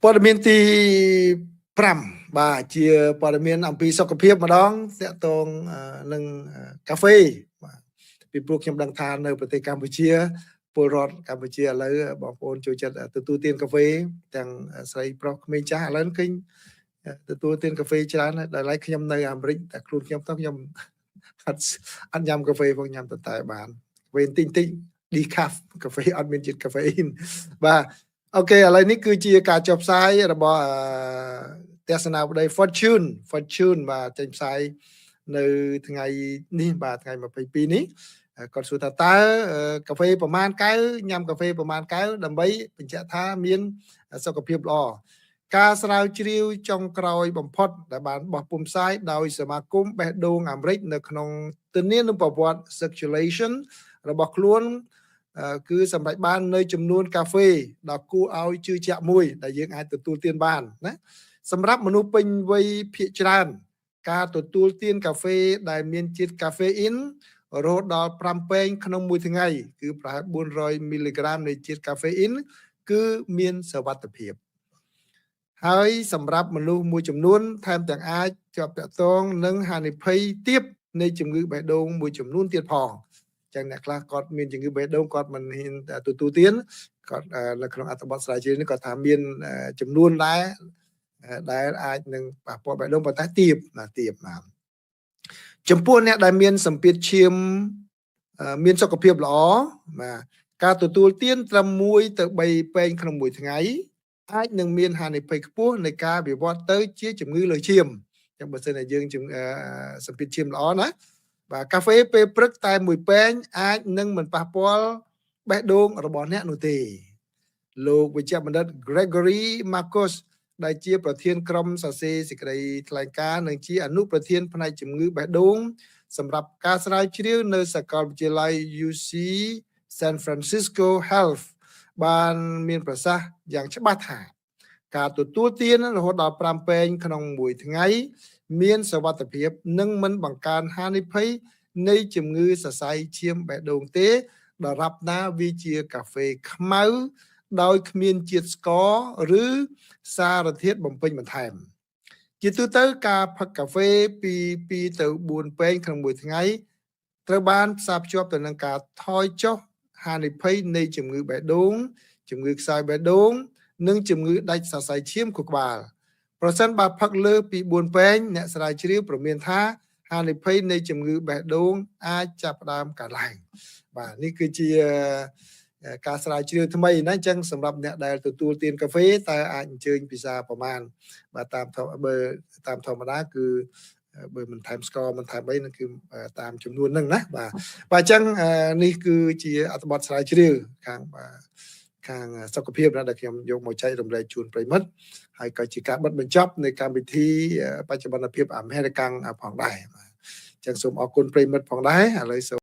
ព័ត៌មានទី5បាទជាព័ត៌មានអំពីសុខភាពម្ដងតាក់ទងនឹងកាហ្វេបាទពីព្រោះខ្ញុំដឹងថានៅប្រទេសកម្ពុជាពលរដ្ឋកម្ពុជាឥឡូវបងប្អូនចូលចិត្តទទួលទានកាហ្វេទាំងស្រីប្រុសក្មេងចាស់ឥឡូវឃើញទទួលទានកាហ្វេច្រើនដល់ឡែកខ្ញុំនៅអាមេរិកតែខ្លួនខ្ញុំទៅខ្ញុំអត់ញ៉ាំកាហ្វេផងញ៉ាំតែបានកាហ្វេតិចតិច decaf កាហ្វេអត់មានជាតិកាហ្វេអ៊ីនបាទអូខេឥឡូវនេះគឺជាការចុះផ្សាយរបស់ទស្សនាវដ្តី Fortune បាទចេញផ្សាយនៅថ្ងៃនេះបាទថ្ងៃ22នេះគាត់សួរថាតើកាហ្វេប្រមាណកែវញ៉ាំកាហ្វេប្រមាណកែវដើម្បីបញ្ជាក់ថាមានសុខភាពល្អការស្រាវជ្រាវចុងក្រោយបំផុតដែលបានបោះពុម្ពផ្សាយដោយសមាគមបេះដូងអាមេរិកនៅក្នុងទិនានុប្រវត្តិ circulation របស់ខ្លួនគឺសម្រាប់បាននៅចំនួនកាហ្វេដ៏គួរឲ្យជឿជាក់មួយដែលយើងអាចទទួលទានបានណាសម្រាប់មនុស្សពេញវ័យភាគច្រើនការទទួលទានកាហ្វេដែលមានជាតិកាហ្វេអ៊ីនរហូតដល់5ពែងក្នុងមួយថ្ងៃគឺប្រហែល400មីលីក្រាមនៃជាតិកាហ្វេអ៊ីនគឺមានសុវត្ថិភាពហើយសម្រាប់មនុស្សមួយចំនួនថែមទាំងអាចជាប់តាក់ទងនឹងហានិភ័យទាបនៃជំងឺបេះដូងមួយចំនួនទៀតផងចឹងអ្នកខ្លះគាត់មានជំងឺបេះដូងគាត់មិនហ៊ានទទួលទានគាត់នៅក្នុងអត្ថបទស្រាវជ្រាវនេះគាត់ថាមានចំនួនដែលអាចនឹងប៉ះពាល់បេះដូងប៉ុន្តែទាបបាទចំពោះអ្នកដែលមានសម្ពាធឈាមមានសុខភាពល្អបាទការទទួលទានត្រឹម1ទៅ3ពែងក្នុងមួយថ្ងៃអាចនឹងមានហានិភ័យខ្ពស់នៃការវិវត្តទៅជាជំងឺលើឈាមចឹងបើសិនតែយើងសម្ពាធឈាមល្អណាបាទកាហ្វេពេលព្រឹកតែ1ពែងអាចនឹងមិនប៉ះពាល់បេះដូងរបស់អ្នកនោះទេលោកវិជ្ជបណ្ឌិត Gregory Marcus ដែលជាប្រធានក្រុមសរសេរសេចក្តីថ្លែងការណ៍និងជាអនុប្រធានផ្នែកជំងឺបេះដូងសម្រាប់ការស្រាវជ្រាវនៅសាកលវិទ្យាល័យ UC San Francisco Health បានមានប្រសាសន៍យ៉ាងច្បាស់ថាការទទួលទានរហូតដល់5ពែងក្នុងមួយថ្ងៃមានសុវត្ថិភាពនិងមិនបង្កើនហានិភ័យនៃជំងឺសរសៃឈាមបេះដូងទេដរាបណាវាជាកាហ្វេខ្មៅដោយគ្មានជាតិស្ករឬសារធាតុបំពេញបន្ថែមជាទូទៅការផឹកកាហ្វេពី2ទៅ4ពែងក្នុងមួយថ្ងៃត្រូវបានផ្សារភ្ជាប់ទៅនឹងការថយចុះហានិភ័យនៃជំងឺបេះដូងជំងឺខ្សោយបេះដូងនិងជំងឺដាច់សរសៃឈាមខួរក្បាលប្រសិនបើផឹកលើសពី4ពែងអ្នកស្រាវជ្រាវព្រមានថាហានិភ័យនៃជំងឺបេះដូងអាចចាប់ផ្ដើមកើតឡើងបាទនេះគឺជាការស្រាវជ្រាវថ្មីណាអញ្ចឹងសម្រាប់អ្នកដែលទទួលទានកាហ្វេតើអាចអញ្ជើញពិសាប្រមាណបាទតាមធម្មតាគឺបើមិនថែមស្ករមិនថែមអីនោះគឺតាមចំនួនហ្នឹងណាបាទអញ្ចឹងនេះគឺជាអត្ថបទស្រាវជ្រាវខាងសុខភាពដែលខ្ញុំយកមកចែករំលែកជូនប្រិមិត្តហើយក៏ជាការបិទបញ្ចប់នៃកម្មវិធីបច្ចុប្បន្នភាពអាមេរិកាំងផងដែរបាទអញ្ចឹងសូមអរគុណប្រិមិត្តផងដែរឥឡូវ